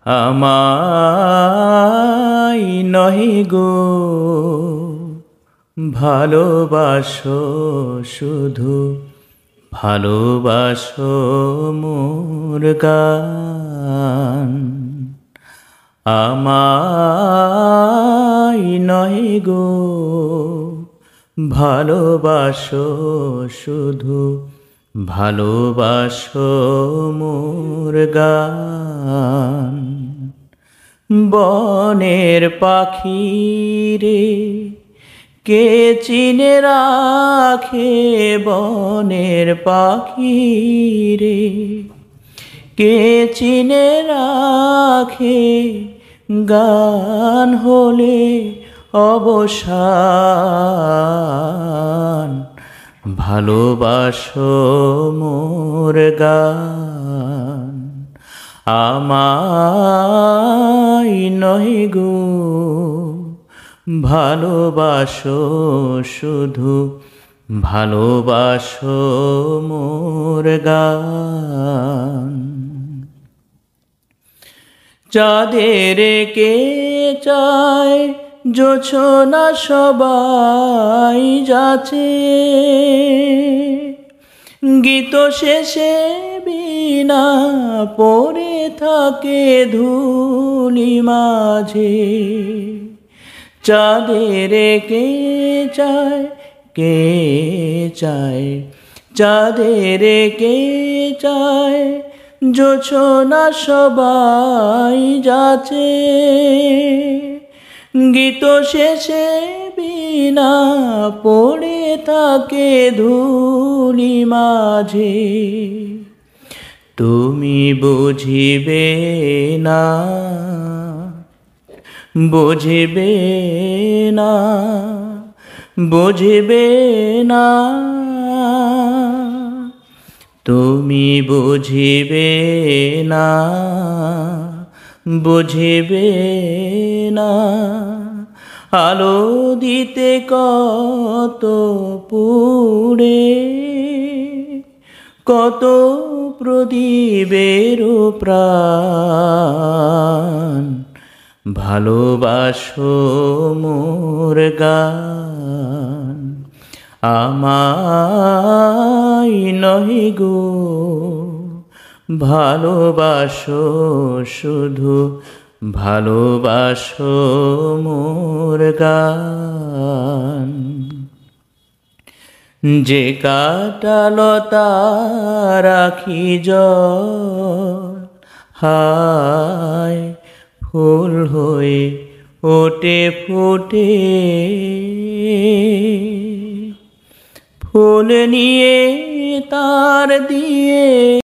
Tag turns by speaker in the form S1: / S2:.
S1: আমায় নহে গো ভালোবাসো শুধু, ভালোবাসো মোর গান। আমায় নহে গো ভালোবাসো শুধু, ভালোবাসো মোর গান। বনের পাখি রে কে চিনে রাখে, বনের পাখি রে কে চিনে রাখে, গান হলে অবসান। ভালোবাসো মোর গান। আমায় নহে গো ভালোবাসো শুধু, ভালোবাসো মোর গান। চাঁদের কে চায় জোছনা সবাই যাচে, গীত শেষে বিনা পড়ে থাকে ধুলি মাঝে। চাঁদের কে চায়, কে চায়, চাঁদের কে চায় জোছনা সবাই যাচে, গীত শেষে বিনা পড়ে থাকে ধুলি মাঝে। তুমি বুঝিবে না, বুঝিবে না, বুঝিবে না, তুমি বুঝিবে না, বুঝিবে না। আলো দিতে কত পুড়ে, কত প্রদীপের প্রাণ। ভালোবাসো মোর গান। আমায় নহে গো ভালোবাসো শুধু, ভালোবাসো মোর গান। যে কাঁটালতা রাখি জল, হায় ফুল হয়ে ওঠে ফুটে, ফুল নিয়ে তার দিয়ে